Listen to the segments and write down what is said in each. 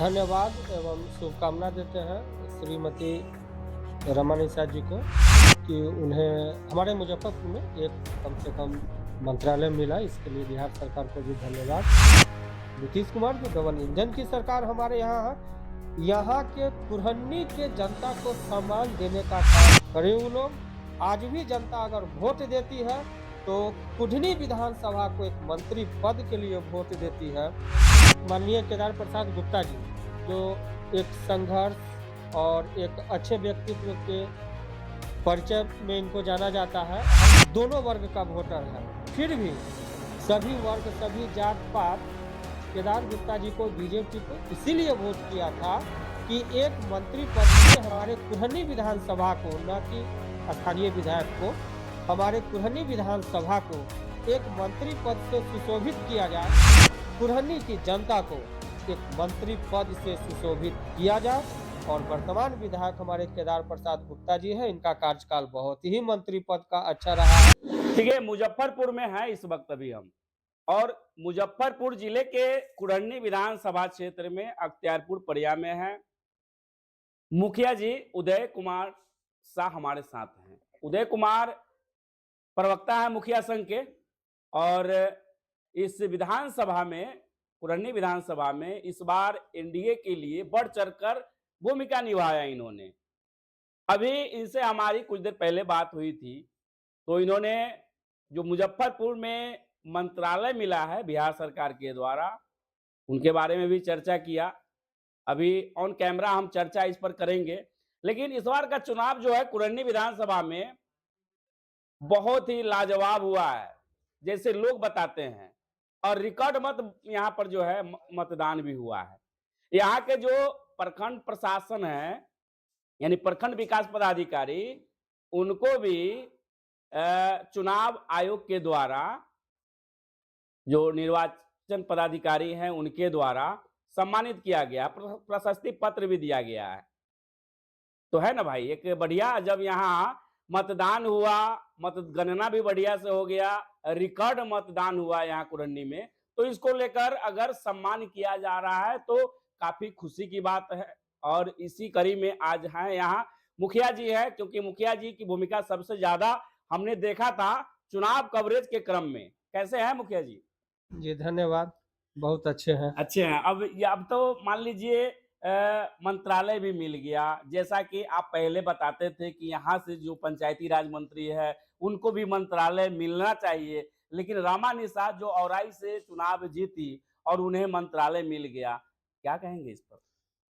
धन्यवाद एवं शुभकामना देते हैं श्रीमती रमा निशा जी को कि उन्हें हमारे मुजफ्फरपुर में एक कम से कम मंत्रालय मिला। इसके लिए बिहार सरकार को भी धन्यवाद। नीतीश कुमार जो डबल इंजन की सरकार हमारे यहाँ है, यहाँ के कुरहन्नी के जनता को सम्मान देने का काम करे वो लोग। आज भी जनता अगर वोट देती है तो कुढ़नी विधानसभा को एक मंत्री पद के लिए वोट देती है। माननीय केदार प्रसाद गुप्ता जी जो एक संघर्ष और एक अच्छे व्यक्तित्व के परिचय में इनको जाना जाता है, दोनों वर्ग का वोटर है, फिर भी सभी वर्ग सभी जात पात केदार गुप्ता जी को बीजेपी को इसीलिए वोट किया था कि एक मंत्री पद से हमारे कुरहनी विधानसभा को, न कि स्थानीय विधायक को, हमारे कुरहनी विधानसभा को एक मंत्री पद से सुशोभित किया जाए, कुरहनी की जनता को एक मंत्री पद से सुशोभित किया जाए। और वर्तमान विधायक हमारे केदार प्रसाद गुप्ता जी है, इनका कार्यकाल बहुत ही मंत्री पद का अच्छा रहा है। ठीक है, मुजफ्फरपुर में है इस वक्त अभी हम, और मुजफ्फरपुर जिले के कुरहनी विधानसभा क्षेत्र में अख्तियारपुर परिया में है। मुखिया जी उदय कुमार शाह हमारे साथ हैं। उदय कुमार प्रवक्ता है मुखिया संघ के, और इस विधानसभा में, कुरहनी विधानसभा में इस बार एनडीए के लिए बढ़ चढ़कर भूमिका निभाया इन्होंने। अभी इनसे हमारी कुछ देर पहले बात हुई थी, तो इन्होंने जो मुजफ्फरपुर में मंत्रालय मिला है बिहार सरकार के द्वारा, उनके बारे में भी चर्चा किया। अभी ऑन कैमरा हम चर्चा इस पर करेंगे। लेकिन इस बार का चुनाव जो है कुरहनी विधानसभा में बहुत ही लाजवाब हुआ है, जैसे लोग बताते हैं, और रिकॉर्ड मत यहाँ पर जो है मतदान भी हुआ है। यहाँ के जो प्रखंड प्रशासन है, यानी प्रखंड विकास पदाधिकारी, उनको भी चुनाव आयोग के द्वारा, जो निर्वाचन पदाधिकारी हैं उनके द्वारा सम्मानित किया गया, प्रशस्ति पत्र भी दिया गया है। तो है ना भाई, एक बढ़िया, जब यहाँ मतदान हुआ, मतगणना भी बढ़िया से हो गया, रिकॉर्ड मतदान हुआ यहाँ कुरहनी में, तो इसको लेकर अगर सम्मान किया जा रहा है तो काफी खुशी की बात है। और इसी कड़ी में आज हैं यहाँ मुखिया जी है, क्योंकि मुखिया जी की भूमिका सबसे ज्यादा हमने देखा था चुनाव कवरेज के क्रम में। कैसे हैं मुखिया जी? जी धन्यवाद, बहुत अच्छे हैं। अच्छे हैं। अब तो मान लीजिए मंत्रालय भी मिल गया, जैसा कि आप पहले बताते थे कि यहाँ से जो पंचायती राज मंत्री है उनको भी मंत्रालय मिलना चाहिए, लेकिन रमा निशा जो औराई से चुनाव जीती और उन्हें मंत्रालय मिल गया, क्या कहेंगे इस पर?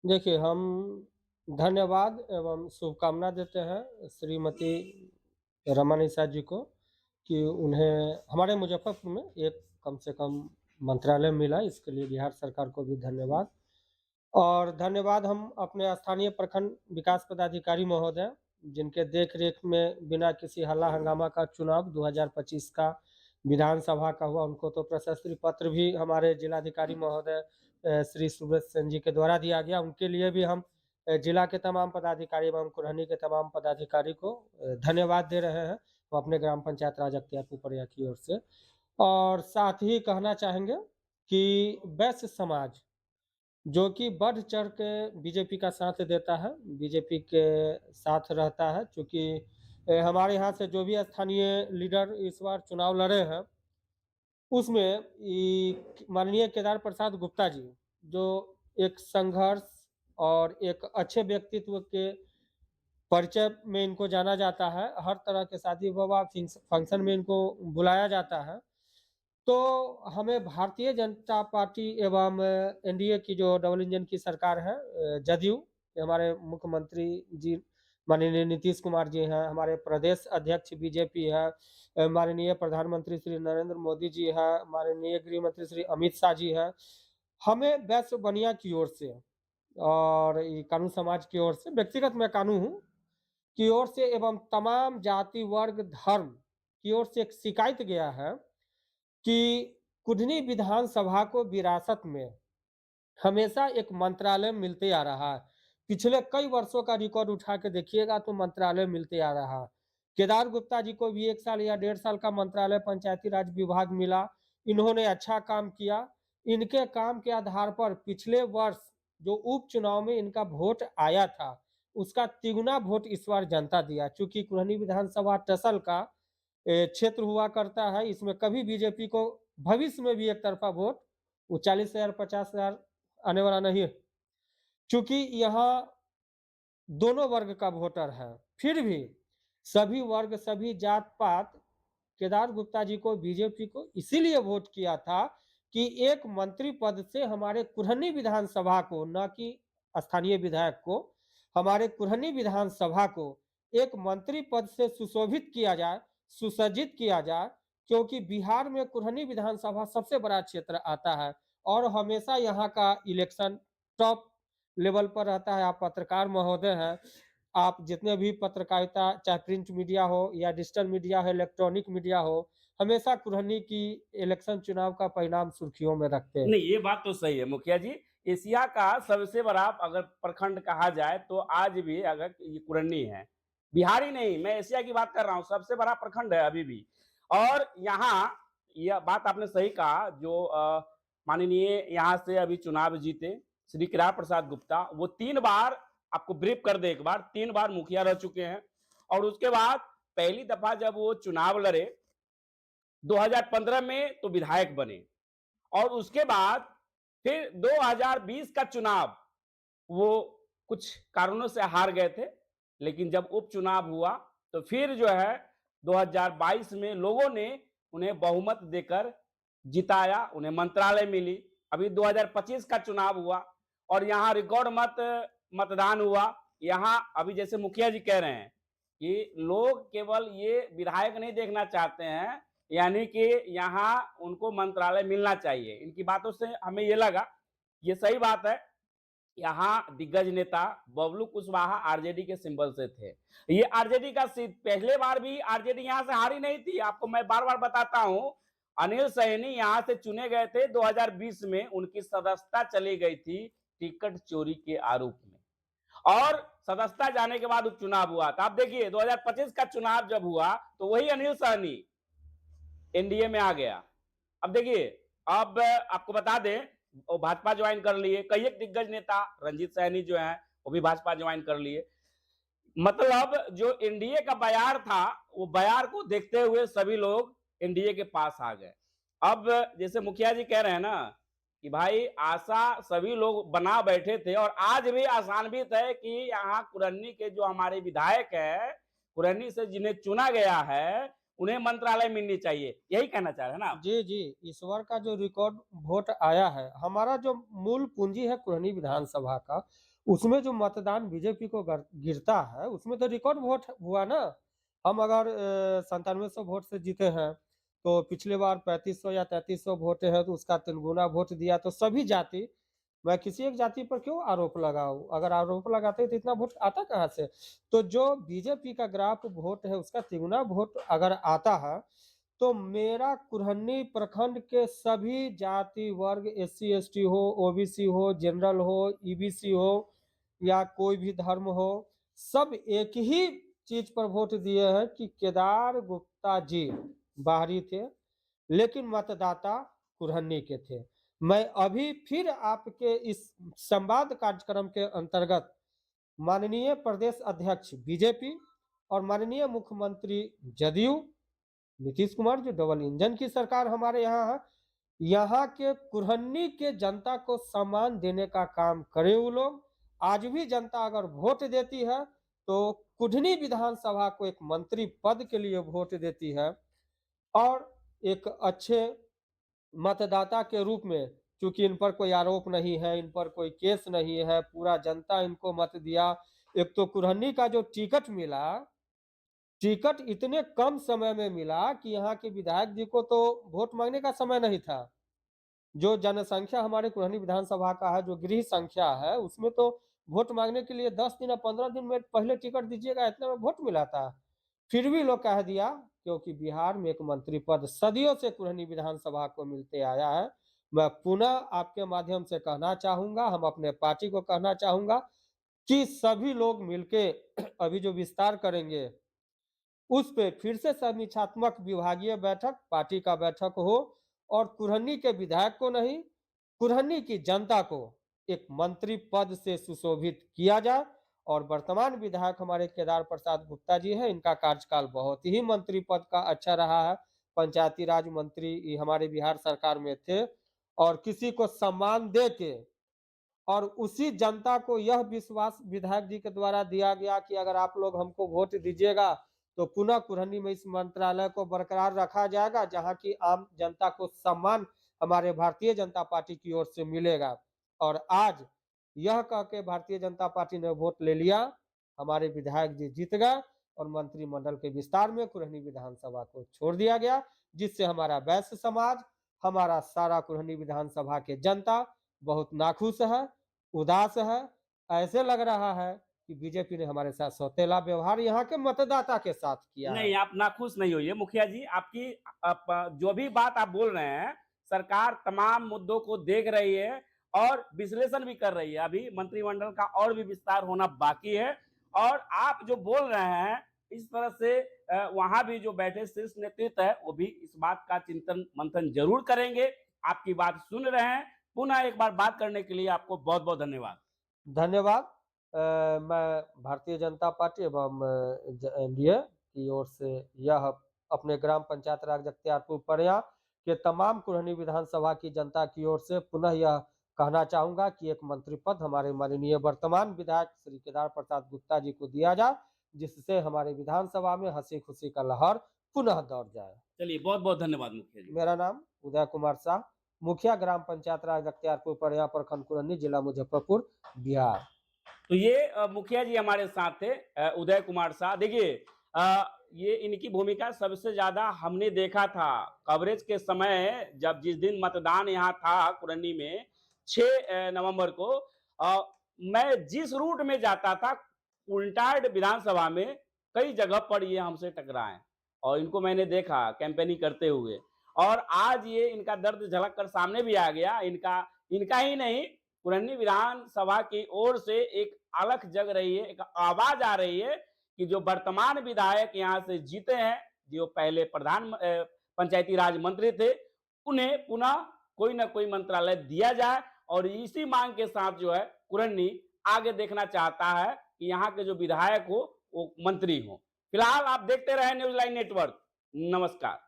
देखिए, हम धन्यवाद एवं शुभकामना देते हैं श्रीमती रमा निशा जी को कि उन्हें हमारे मुजफ्फरपुर में एक कम से कम मंत्रालय मिला। इसके लिए बिहार सरकार को भी धन्यवाद। और धन्यवाद हम अपने स्थानीय प्रखंड विकास पदाधिकारी महोदय, जिनके देख-रेख में बिना किसी हल्ला-हंगामा का चुनाव 2025 का विधानसभा का हुआ, उनको तो प्रशस्ति पत्र भी हमारे जिलाधिकारी महोदय श्री सुब्रत सेन जी के द्वारा दिया गया। उनके लिए भी हम जिला के तमाम पदाधिकारी एवं कुरहनी के तमाम पदाधिकारी को धन्यवाद दे रहे हैं, वो अपने ग्राम पंचायत राज अख्तियारपुर परिया की ओर से। और साथ ही कहना चाहेंगे कि वैश्य समाज जो कि बढ़-चढ़ के बीजेपी का साथ देता है, बीजेपी के साथ रहता है, चूँकि हमारे यहाँ से जो भी स्थानीय लीडर इस बार चुनाव लड़े हैं, उसमें माननीय केदार प्रसाद गुप्ता जी, जो एक संघर्ष और एक अच्छे व्यक्तित्व के परिचय में इनको जाना जाता है, हर तरह के शादी-विवाह फंक्शन में इनको बुलाया जाता है। तो हमें भारतीय जनता पार्टी एवं एनडीए की जो डबल इंजन की सरकार है, जदयू के हमारे मुख्यमंत्री जी माननीय नीतीश कुमार जी हैं, हमारे प्रदेश अध्यक्ष बीजेपी है, माननीय प्रधानमंत्री श्री नरेंद्र मोदी जी हैं, माननीय गृह मंत्री श्री अमित शाह जी हैं। हमें वैश्य बनिया की ओर से और ये कानू समाज की ओर से, व्यक्तिगत मैं कानू हूँ, की ओर से एवं तमाम जाति, वर्ग, धर्म की ओर से एक शिकायत गया है कि कुढ़नी विधानसभा को विरासत में हमेशा एक मंत्रालय मिलते आ रहा है। पिछले कई वर्षों का रिकॉर्ड उठा के देखिएगा तो मंत्रालय मिलते आ रहा है। केदार गुप्ता जी को भी 1 साल या 1.5 साल का मंत्रालय पंचायती राज विभाग मिला। इन्होंने अच्छा काम किया। इनके काम के आधार पर पिछले वर्ष जो उपचुनाव में इनका वोट आया था, उसका तिगुना वोट इस बार जनता दिया। चूँकि कुरहनी विधानसभा टसल का क्षेत्र हुआ करता है, इसमें कभी बीजेपी को भविष्य में भी एक तरफ़ा वोट वो 40,000 50,000 आने वाला नहीं है। चूँकि यहाँ दोनों वर्ग का वोटर है, फिर भी सभी वर्ग, सभी जात-पात केदार गुप्ता जी को, बीजेपी को इसीलिए वोट किया था कि एक मंत्री पद से हमारे कुरहनी विधानसभा को, ना कि स्थानीय विधायक को, हमारे कुरहनी विधानसभा को एक मंत्री पद से सुशोभित किया जाए, सुसज्जित किया जाए, क्योंकि बिहार में कुरहनी विधानसभा सबसे बड़ा क्षेत्र आता है और हमेशा यहाँ का इलेक्शन टॉप लेवल पर रहता है। आप पत्रकार महोदय हैं, आप जितने भी पत्रकारिता चाहे प्रिंट मीडिया हो या डिजिटल मीडिया हो, इलेक्ट्रॉनिक मीडिया हो, हमेशा कुरहनी की इलेक्शन चुनाव का परिणाम सुर्खियों में रखते हैं। नहीं, ये बात तो सही है मुखिया जी। एशिया का सबसे बड़ा अगर प्रखंड कहा जाए तो आज भी अगर ये कुरन्नी है। बिहार ही नहीं, मैं एशिया की बात कर रहा हूँ, सबसे बड़ा प्रखंड है अभी भी। और यहाँ यह बात आपने सही कहा जो माननीय यहाँ से अभी चुनाव जीते श्री किरार प्रसाद गुप्ता, वो 3 बार आपको ब्रीफ कर दें एक बार, 3 बार मुखिया रह चुके हैं और उसके बाद पहली दफा जब वो चुनाव लड़े 2015 में तो विधायक बने और उसके बाद फिर 2020 का चुनाव वो कुछ कारणों से हार गए थे, लेकिन जब उपचुनाव हुआ तो फिर जो है 2022 में लोगों ने उन्हें बहुमत देकर जिताया, उन्हें मंत्रालय मिली। अभी 2025 का चुनाव हुआ और यहाँ रिकॉर्ड मतदान हुआ। यहाँ अभी जैसे मुखिया जी कह रहे हैं कि लोग केवल ये विधायक नहीं देखना चाहते हैं, यानी कि यहाँ उनको मंत्रालय मिलना चाहिए। इनकी बातों से हमें ये लगा, ये सही बात है। यहाँ दिग्गज नेता बबलू कुशवाहा आरजेडी के सिंबल से थे। ये आरजेडी का सीट पहले बार भी आरजेडी यहाँ से हारी नहीं थी। आपको मैं बार-बार बताता हूँ, अनिल सहनी यहाँ से चुने गए थे 2020 में, उनकी सदस्यता चली गई थी टिकट चोरी के आरोप में। और सदस्यता जाने के बाद उपचुनाव हुआ था। अब देखिए 2025 का चुनाव जब हुआ तो वही अनिल सहनी एनडीए में आ गया। अब देखिए, अब आपको बता दें वो भाजपा ज्वाइन कर लिए, कई एक दिग्गज नेता रंजीत सहनी जो है वो भी भाजपा ज्वाइन कर लिए। मतलब जो एनडीए का बयार था वो बयार को देखते हुए सभी लोग एनडीए के पास आ गए। अब जैसे मुखिया जी कह रहे हैं ना कि भाई आशा सभी लोग बना बैठे थे और आज भी आशान्वित है कि यहाँ कुरन्नी के जो हमारे विधायक है, कुरन्नी से जिन्हें चुना गया है उन्हें मंत्रालय मिलनी चाहिए, यही कहना चाह रहे हैं ना आप? जी, जी। इस बार का जो रिकॉर्ड वोट आया है, हमारा जो मूल पूँजी है कुरहनी विधानसभा का, उसमें जो मतदान बीजेपी को गिरता है, उसमें तो रिकॉर्ड वोट हुआ ना। हम अगर 9700 वोट से जीते हैं, तो पिछली बार 3500 या 3300 वोट है, तो उसका 3 गुना वोट दिया, तो सभी जाति मैं किसी एक जाति पर क्यों आरोप लगाऊँ? अगर आरोप लगाते तो इतना वोट आता कहाँ से? तो जो बीजेपी का ग्राफ वोट है, उसका तिगुना वोट अगर आता है, तो मेरा कुरहनी प्रखंड के सभी जाति वर्ग एससी एसटी हो, ओबीसी हो, जनरल हो, ईबीसी हो या कोई भी धर्म हो, सब एक ही चीज़ पर वोट दिए हैं कि केदार गुप्ता जी बाहरी थे, लेकिन मतदाता कुरहनी के थे। मैं अभी फिर आपके इस संवाद कार्यक्रम के अंतर्गत माननीय प्रदेश अध्यक्ष बीजेपी और माननीय मुख्यमंत्री जदयू नीतीश कुमार जो डबल इंजन की सरकार हमारे यहाँ है, यहाँ के कुरहनी के जनता को सम्मान देने का काम करे वो लोग। आज भी जनता अगर वोट देती है, तो कुढ़नी विधानसभा को एक मंत्री पद के लिए वोट देती है और एक अच्छे मतदाता के रूप में चूँकि इन पर कोई आरोप नहीं है, इन पर कोई केस नहीं है, पूरा जनता इनको मत दिया। एक तो कुरहनी का जो टिकट मिला टिकट इतने कम समय में मिला कि यहाँ के विधायक जी को तो वोट माँगने का समय नहीं था। जो जनसंख्या हमारे कुरहनी विधानसभा का है, जो गृह संख्या है, उसमें तो वोट माँगने के लिए 10 दिन या 15 दिन में पहले टिकट दीजिएगा, इतने में वोट मिला था। फिर भी लोग कह दिया क्योंकि बिहार में एक मंत्री पद सदियों से कुरहनी विधानसभा को मिलते आया है। मैं पुनः आपके माध्यम से कहना चाहूँगा, हम अपने पार्टी को कहना चाहूँगा कि सभी लोग मिलके अभी जो विस्तार करेंगे उस पे फिर से समीक्षात्मक विभागीय बैठक, पार्टी का बैठक हो और कुरहनी के विधायक को नहीं, कुरहनी की जनता को एक मंत्री पद से सुशोभित किया जाए। और वर्तमान विधायक हमारे केदार प्रसाद गुप्ता जी हैं, इनका कार्यकाल बहुत ही मंत्री पद का अच्छा रहा है। पंचायती राज मंत्री हमारे बिहार सरकार में थे और किसी को सम्मान दे के और उसी जनता को यह विश्वास विधायक जी के द्वारा दिया गया कि अगर आप लोग हमको वोट दीजिएगा तो पुनः कुरहनी में इस मंत्रालय को बरकरार रखा जाएगा, जहां की आम जनता को सम्मान हमारे भारतीय जनता पार्टी की ओर से मिलेगा। और आज यह कह के भारतीय जनता पार्टी ने वोट ले लिया, हमारे विधायक जी जीत गए और मंत्रिमंडल के विस्तार में कुरहनी विधानसभा को छोड़ दिया गया, जिससे हमारा वैश्य समाज, हमारा सारा कुरहनी विधानसभा के जनता बहुत नाखुश है, उदास है। ऐसे लग रहा है कि बीजेपी ने हमारे साथ सौतेला व्यवहार यहाँ के मतदाता के साथ किया है। नहीं, आप नाखुश नहीं होइए मुखिया जी। आपकी जो भी बात आप बोल रहे हैं, सरकार तमाम मुद्दों को देख रही है और विश्लेषण भी कर रही है। अभी मंत्रिमंडल का और भी विस्तार होना बाकी है और आप जो बोल रहे हैं, इस तरह से वहाँ भी जो बैठे शीर्ष नेतृत्व है, वो भी इस बात का चिंतन मंथन जरूर करेंगे। आपकी बात सुन रहे हैं। पुनः एक बार बात करने के लिए आपको बहुत-बहुत धन्यवाद। धन्यवाद। मैं भारतीय जनता पार्टी एवं एनडीए की ओर से यह अपने ग्राम पंचायत राज अख्तियारपुर परया के तमाम कुरहनी विधानसभा की जनता की ओर से पुनः यह कहना चाहूंगा कि एक मंत्री पद हमारे माननीय वर्तमान विधायक श्री केदार प्रसाद गुप्ता जी को दिया जाए, जिससे हमारे विधानसभा में हंसी खुशी का लहर पुनः दौड़ जाए। चलिए, बहुत-बहुत धन्यवाद मुखिया जी। मेरा नाम उदय कुमार शाह, मुखिया ग्राम पंचायत राज अख्तियारपुर परया प्रखंड कुरहनी, जिला मुजफ्फरपुर, बिहार। तो ये मुखिया जी हमारे साथ थे, उदय कुमार शाह। देखिए, ये इनकी भूमिका सबसे ज्यादा हमने देखा था कवरेज के समय, जब जिस दिन मतदान यहाँ था कुरनी में 6 नवंबर को, मैं जिस रूट में जाता था उल्टाड विधानसभा में कई जगह पर ये हमसे टकराए और इनको मैंने देखा कैंपेनिंग करते हुए। और आज ये इनका दर्द झलक कर सामने भी आ गया। इनका इनका ही नहीं, कुरनी विधानसभा की ओर से एक अलख जग रही है, एक आवाज आ रही है कि जो वर्तमान विधायक यहाँ से जीते हैं, जो पहले पंचायती राज मंत्री थे, उन्हें पुनः कोई ना कोई मंत्रालय दिया जाए। और इसी मांग के साथ जो है कुरनी आगे देखना चाहता है कि यहाँ के जो विधायक हो वो मंत्री हो। फिलहाल आप देखते रहे न्यूज लाइन नेटवर्क। नमस्कार।